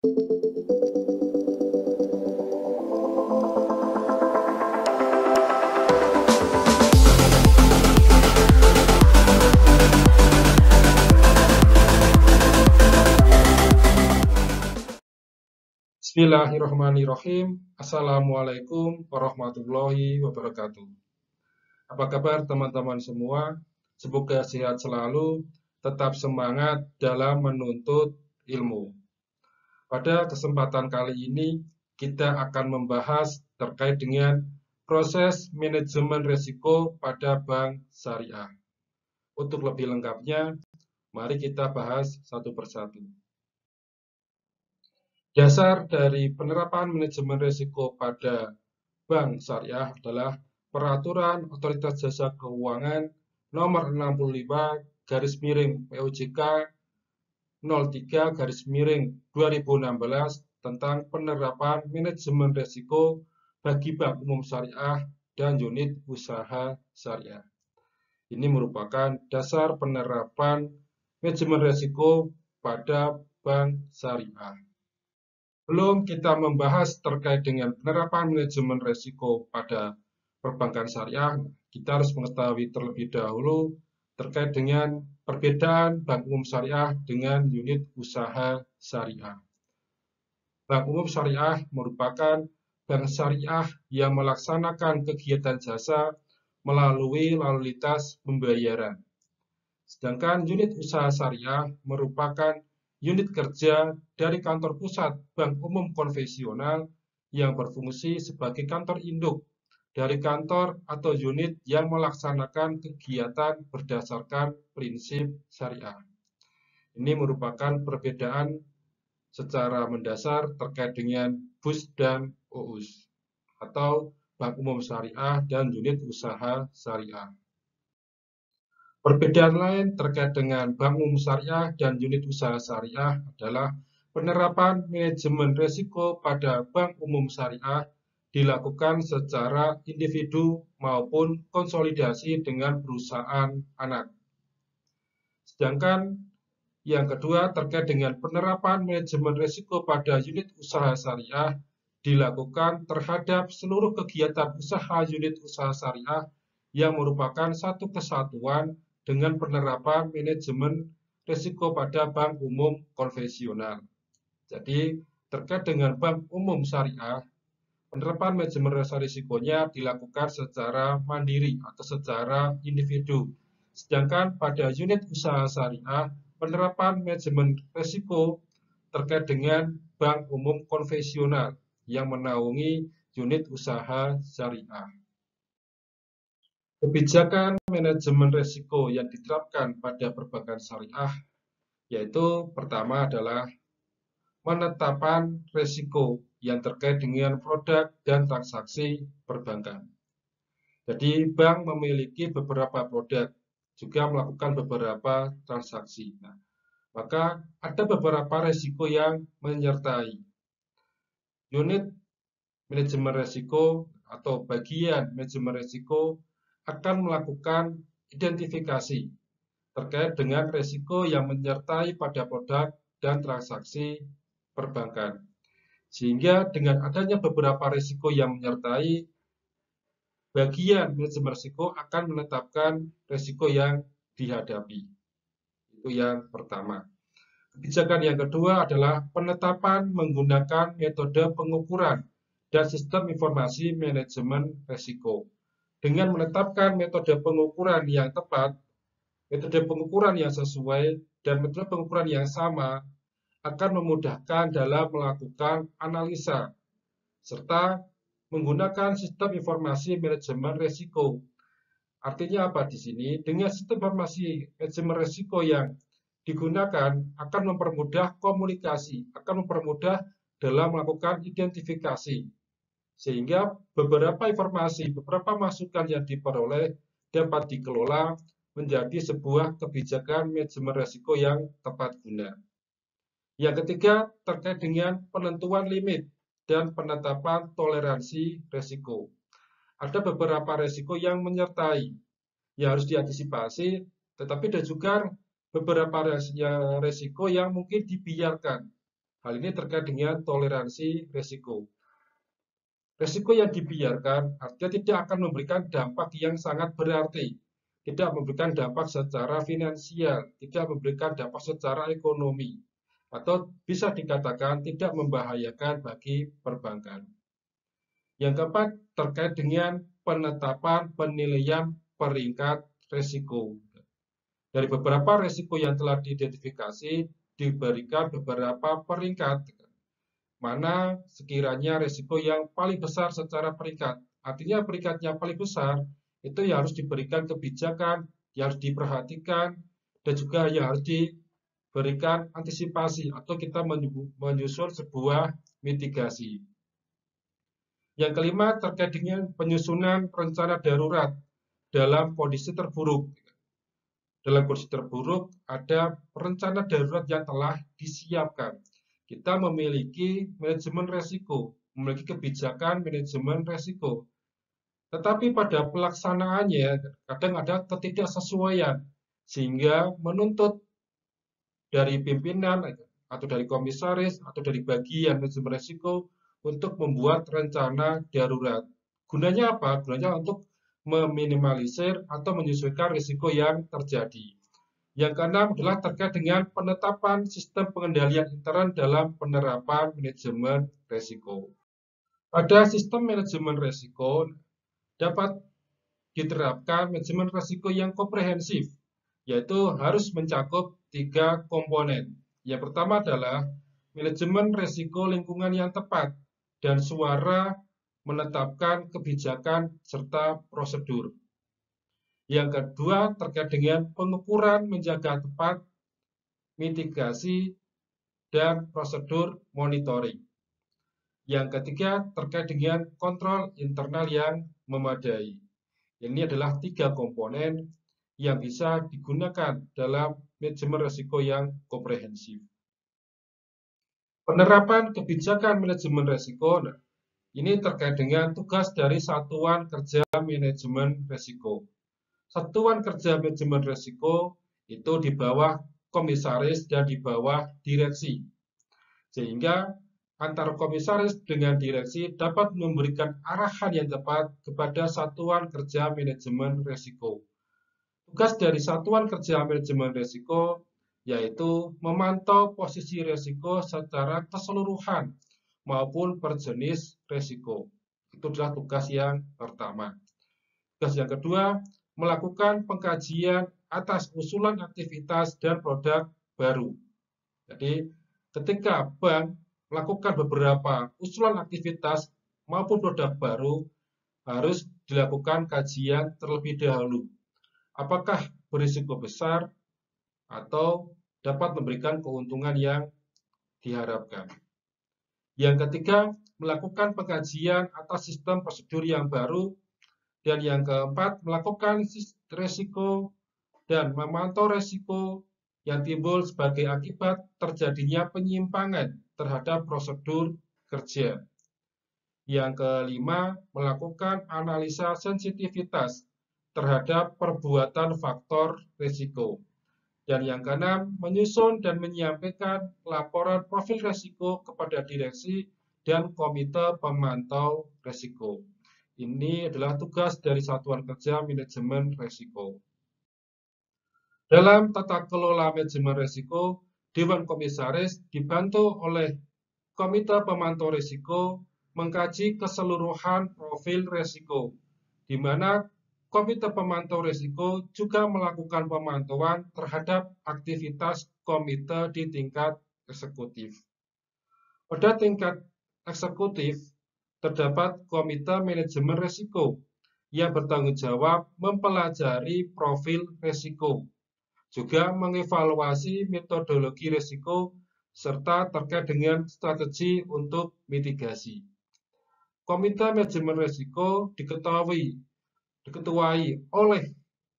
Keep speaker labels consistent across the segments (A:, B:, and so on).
A: Bismillahirrahmanirrahim. Assalamualaikum warahmatullahi wabarakatuh. Apa kabar teman-teman semua? Semoga sehat selalu, tetap semangat dalam menuntut ilmu. Pada kesempatan kali ini, kita akan membahas terkait dengan proses manajemen risiko pada bank syariah. Untuk lebih lengkapnya, mari kita bahas satu persatu. Dasar dari penerapan manajemen risiko pada bank syariah adalah Peraturan Otoritas Jasa Keuangan Nomor 65 POJK 03/2016 tentang penerapan manajemen risiko bagi bank umum syariah dan unit usaha syariah. Ini merupakan dasar penerapan manajemen risiko pada bank syariah. Sebelum kita membahas terkait dengan penerapan manajemen risiko pada perbankan syariah, kita harus mengetahui terlebih dahulu terkait dengan perbedaan bank umum syariah dengan unit usaha syariah. Bank umum syariah merupakan bank syariah yang melaksanakan kegiatan jasa melalui lalu lintas pembayaran. Sedangkan unit usaha syariah merupakan unit kerja dari kantor pusat bank umum konvensional yang berfungsi sebagai kantor induk dari kantor atau unit yang melaksanakan kegiatan berdasarkan prinsip syariah. Ini merupakan perbedaan secara mendasar terkait dengan BUS dan OUS atau Bank Umum Syariah dan unit usaha syariah. Perbedaan lain terkait dengan Bank Umum Syariah dan unit usaha syariah adalah penerapan manajemen risiko pada Bank Umum Syariah dilakukan secara individu maupun konsolidasi dengan perusahaan anak. Sedangkan yang kedua terkait dengan penerapan manajemen risiko pada unit usaha syariah dilakukan terhadap seluruh kegiatan usaha unit usaha syariah yang merupakan satu kesatuan dengan penerapan manajemen risiko pada bank umum konvensional. Jadi, terkait dengan bank umum syariah, penerapan manajemen risikonya dilakukan secara mandiri atau secara individu. Sedangkan pada unit usaha syariah, penerapan manajemen risiko terkait dengan bank umum konvensional yang menaungi unit usaha syariah. Kebijakan manajemen risiko yang diterapkan pada perbankan syariah yaitu pertama adalah penetapan risiko yang terkait dengan produk dan transaksi perbankan. Jadi bank memiliki beberapa produk, juga melakukan beberapa transaksi. Nah, maka ada beberapa risiko yang menyertai. Unit manajemen risiko atau bagian manajemen risiko akan melakukan identifikasi terkait dengan risiko yang menyertai pada produk dan transaksi perbankan. Sehingga dengan adanya beberapa risiko yang menyertai, bagian manajemen risiko akan menetapkan risiko yang dihadapi. Itu yang pertama. Kebijakan yang kedua adalah penetapan menggunakan metode pengukuran dan sistem informasi manajemen risiko. Dengan menetapkan metode pengukuran yang tepat, metode pengukuran yang sesuai, dan metode pengukuran yang sama akan memudahkan dalam melakukan analisa, serta menggunakan sistem informasi manajemen risiko. Artinya apa di sini? Dengan sistem informasi manajemen risiko yang digunakan akan mempermudah komunikasi, akan mempermudah dalam melakukan identifikasi. Sehingga beberapa informasi, beberapa masukan yang diperoleh dapat dikelola menjadi sebuah kebijakan manajemen risiko yang tepat guna. Yang ketiga terkait dengan penentuan limit dan penetapan toleransi risiko. Ada beberapa risiko yang menyertai, yang harus diantisipasi, tetapi ada juga beberapa risiko yang mungkin dibiarkan Hal ini terkait dengan toleransi risiko. Risiko yang dibiarkan artinya tidak akan memberikan dampak yang sangat berarti, tidak memberikan dampak secara finansial, tidak memberikan dampak secara ekonomi, atau bisa dikatakan tidak membahayakan bagi perbankan. Yang keempat, terkait dengan penetapan penilaian peringkat risiko. Dari beberapa risiko yang telah diidentifikasi, diberikan beberapa peringkat, mana sekiranya risiko yang paling besar secara peringkat. Artinya peringkat yang paling besar itu yang harus diberikan kebijakan, yang harus diperhatikan, dan juga yang harus diberikan antisipasi atau kita menyusun sebuah mitigasi. Yang kelima terkait dengan penyusunan rencana darurat dalam kondisi terburuk. Dalam kondisi terburuk ada rencana darurat yang telah disiapkan. Kita memiliki manajemen risiko, memiliki kebijakan manajemen risiko. Tetapi pada pelaksanaannya kadang ada ketidaksesuaian sehingga menuntut dari pimpinan atau dari komisaris atau dari bagian manajemen risiko untuk membuat rencana darurat. Gunanya apa? Gunanya untuk meminimalisir atau menyesuaikan risiko yang terjadi. Yang keenam adalah terkait dengan penetapan sistem pengendalian intern dalam penerapan manajemen risiko. Pada sistem manajemen risiko dapat diterapkan manajemen risiko yang komprehensif, yaitu harus mencakup 3 komponen. Yang pertama adalah manajemen risiko lingkungan yang tepat dan suara menetapkan kebijakan serta prosedur. Yang kedua terkait dengan pengukuran menjaga tepat, mitigasi, dan prosedur monitoring. Yang ketiga terkait dengan kontrol internal yang memadai. Ini adalah 3 komponen yang bisa digunakan dalam manajemen risiko yang komprehensif. Penerapan kebijakan manajemen risiko ini terkait dengan tugas dari Satuan Kerja Manajemen Risiko. Satuan Kerja Manajemen Risiko itu di bawah komisaris dan di bawah direksi. Sehingga antara komisaris dengan direksi dapat memberikan arahan yang tepat kepada Satuan Kerja Manajemen Risiko. Tugas dari Satuan Kerja Manajemen Risiko yaitu memantau posisi risiko secara keseluruhan maupun per jenis risiko. Itu adalah tugas yang pertama. Tugas yang kedua, melakukan pengkajian atas usulan aktivitas dan produk baru. Jadi, ketika bank melakukan beberapa usulan aktivitas maupun produk baru, harus dilakukan kajian terlebih dahulu. Apakah berisiko besar atau dapat memberikan keuntungan yang diharapkan. Yang ketiga, melakukan pengkajian atas sistem prosedur yang baru. Dan yang keempat, melakukan risiko dan memantau risiko yang timbul sebagai akibat terjadinya penyimpangan terhadap prosedur kerja. Yang kelima, melakukan analisa sensitivitas terhadap perbuatan faktor risiko. Dan yang keenam, menyusun dan menyampaikan laporan profil risiko kepada direksi dan komite pemantau risiko. Ini adalah tugas dari Satuan Kerja Manajemen Risiko. Dalam tata kelola manajemen risiko, Dewan Komisaris dibantu oleh Komite Pemantau Risiko mengkaji keseluruhan profil risiko, di mana Komite Pemantau Risiko juga melakukan pemantauan terhadap aktivitas komite di tingkat eksekutif. Pada tingkat eksekutif, terdapat Komite Manajemen Risiko yang bertanggung jawab mempelajari profil risiko, juga mengevaluasi metodologi risiko, serta terkait dengan strategi untuk mitigasi. Komite Manajemen Risiko diketuai oleh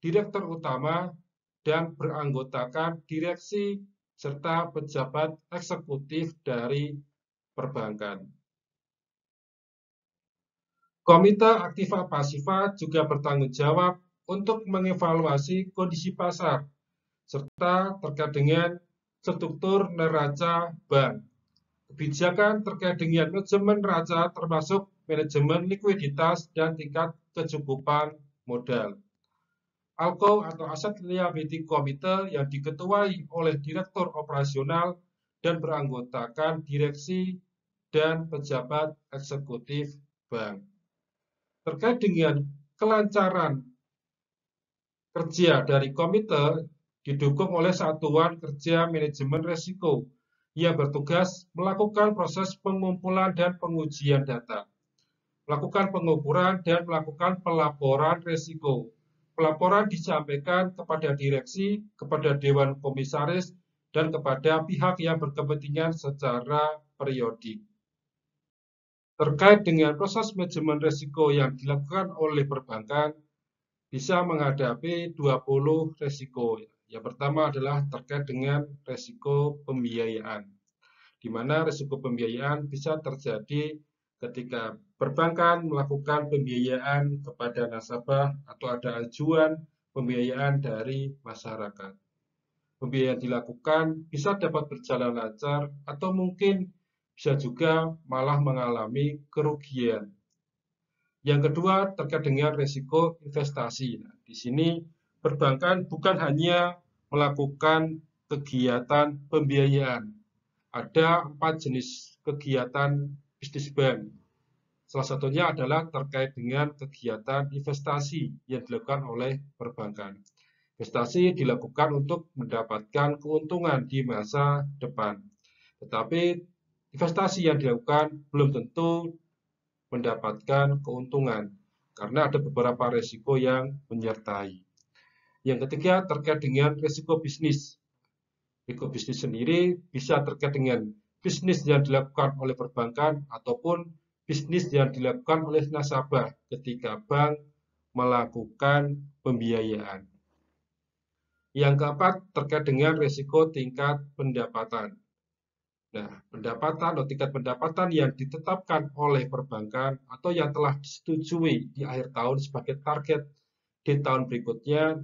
A: Direktur Utama dan beranggotakan direksi serta pejabat eksekutif dari perbankan. Komite Aktiva Pasiva juga bertanggung jawab untuk mengevaluasi kondisi pasar serta terkait dengan struktur neraca bank. kebijakan terkait dengan manajemen neraca termasuk manajemen likuiditas dan tingkat kecukupan modal. ALCO atau Asset Liability Committee yang diketuai oleh Direktur Operasional dan beranggotakan direksi dan pejabat eksekutif bank. Terkait dengan kelancaran kerja dari komite didukung oleh Satuan Kerja Manajemen Risiko yang bertugas melakukan proses pengumpulan dan pengujian data, melakukan pengukuran dan melakukan pelaporan risiko. Pelaporan disampaikan kepada direksi, kepada Dewan Komisaris, dan kepada pihak yang berkepentingan secara periodik. Terkait dengan proses manajemen risiko yang dilakukan oleh perbankan, bisa menghadapi 20 risiko. Yang pertama adalah terkait dengan risiko pembiayaan, di mana risiko pembiayaan bisa terjadi ketika perbankan melakukan pembiayaan kepada nasabah atau ada ajuan pembiayaan dari masyarakat. Pembiayaan dilakukan bisa dapat berjalan lancar atau mungkin bisa juga malah mengalami kerugian. Yang kedua terkait dengan risiko investasi. Nah, di sini perbankan bukan hanya melakukan kegiatan pembiayaan. Ada 4 jenis kegiatan bisnis bank. Salah satunya adalah terkait dengan kegiatan investasi yang dilakukan oleh perbankan. Investasi dilakukan untuk mendapatkan keuntungan di masa depan. Tetapi investasi yang dilakukan belum tentu mendapatkan keuntungan karena ada beberapa risiko yang menyertai. Yang ketiga terkait dengan risiko bisnis. Risiko bisnis sendiri bisa terkait dengan bisnis yang dilakukan oleh perbankan ataupun bisnis yang dilakukan oleh nasabah ketika bank melakukan pembiayaan. Yang keempat terkait dengan risiko tingkat pendapatan. Nah, pendapatan atau tingkat pendapatan yang ditetapkan oleh perbankan atau yang telah disetujui di akhir tahun sebagai target di tahun berikutnya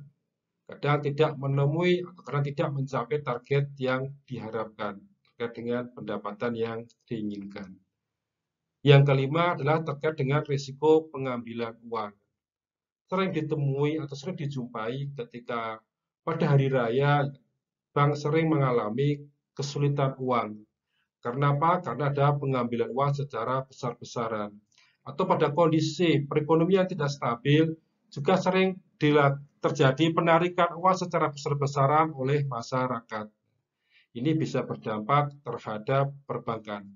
A: kadang tidak menemui atau kadang tidak mencapai target yang diharapkan terkait dengan pendapatan yang diinginkan. Yang kelima adalah terkait dengan risiko pengambilan uang. Sering ditemui atau sering dijumpai ketika pada hari raya bank sering mengalami kesulitan uang. Karena apa? Karena ada pengambilan uang secara besar-besaran. Atau pada kondisi perekonomian tidak stabil, juga sering terjadi penarikan uang secara besar-besaran oleh masyarakat. Ini bisa berdampak terhadap perbankan,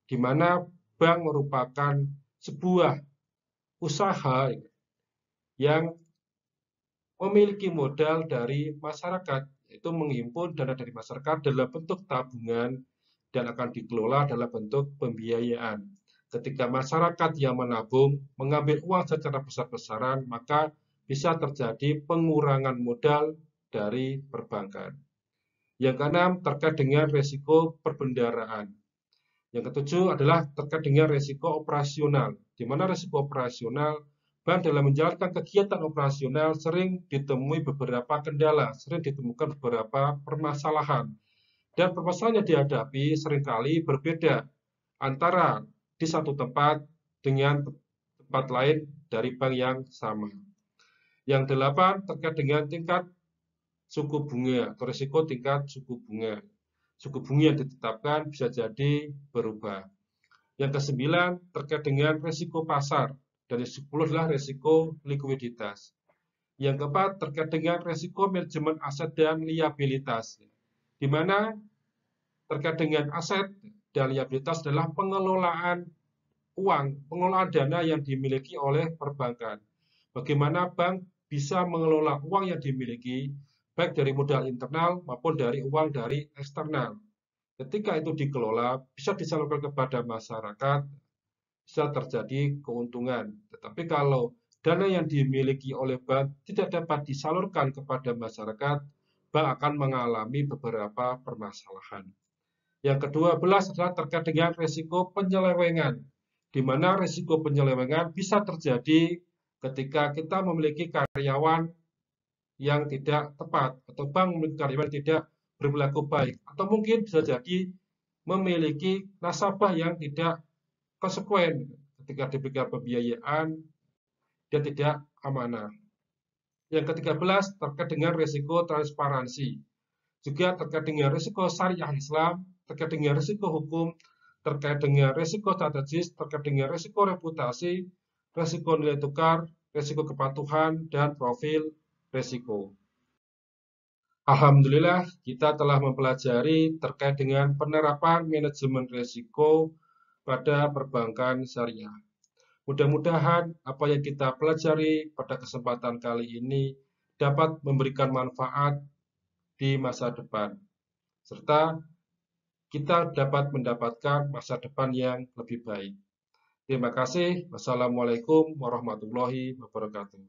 A: di mana bank merupakan sebuah usaha yang memiliki modal dari masyarakat, yaitu menghimpun dana dari masyarakat dalam bentuk tabungan dan akan dikelola dalam bentuk pembiayaan. Ketika masyarakat yang menabung mengambil uang secara besar-besaran, maka bisa terjadi pengurangan modal dari perbankan. Yang keenam terkait dengan risiko perbendaraan. Yang ketujuh adalah terkait dengan risiko operasional, di mana risiko operasional bank dalam menjalankan kegiatan operasional sering ditemui beberapa kendala, sering ditemukan beberapa permasalahan. Dan permasalahan yang dihadapi seringkali berbeda antara di satu tempat dengan tempat lain dari bank yang sama. Yang delapan terkait dengan tingkat suku bunga atau risiko tingkat suku bunga. Suku bunga yang ditetapkan bisa jadi berubah. Yang kesembilan terkait dengan risiko pasar dan yang 10 adalah risiko likuiditas. Yang keempat terkait dengan risiko manajemen aset dan liabilitas, di mana terkait dengan aset dan liabilitas adalah pengelolaan uang, pengelolaan dana yang dimiliki oleh perbankan. Bagaimana bank bisa mengelola uang yang dimiliki, baik dari modal internal maupun dari uang dari eksternal. Ketika itu dikelola, bisa disalurkan kepada masyarakat, bisa terjadi keuntungan. Tetapi kalau dana yang dimiliki oleh bank tidak dapat disalurkan kepada masyarakat, bank akan mengalami beberapa permasalahan. Yang ke-12 adalah terkait dengan risiko penyelewengan, di mana risiko penyelewengan bisa terjadi ketika kita memiliki karyawan yang tidak tepat, atau bank memiliki karyawan yang tidak berperilaku baik, atau mungkin bisa jadi memiliki nasabah yang tidak konsekuen. Ketika diberikan pembiayaan, dia tidak amanah. Yang ke-13 terkait dengan risiko transparansi. Juga terkait dengan risiko syariah Islam, terkait dengan risiko hukum, terkait dengan risiko strategis, terkait dengan risiko reputasi, risiko nilai tukar, risiko kepatuhan, dan profil risiko. Alhamdulillah, kita telah mempelajari terkait dengan penerapan manajemen risiko pada perbankan syariah. Mudah-mudahan apa yang kita pelajari pada kesempatan kali ini dapat memberikan manfaat di masa depan, serta kita dapat mendapatkan masa depan yang lebih baik. Terima kasih. Wassalamualaikum warahmatullahi wabarakatuh.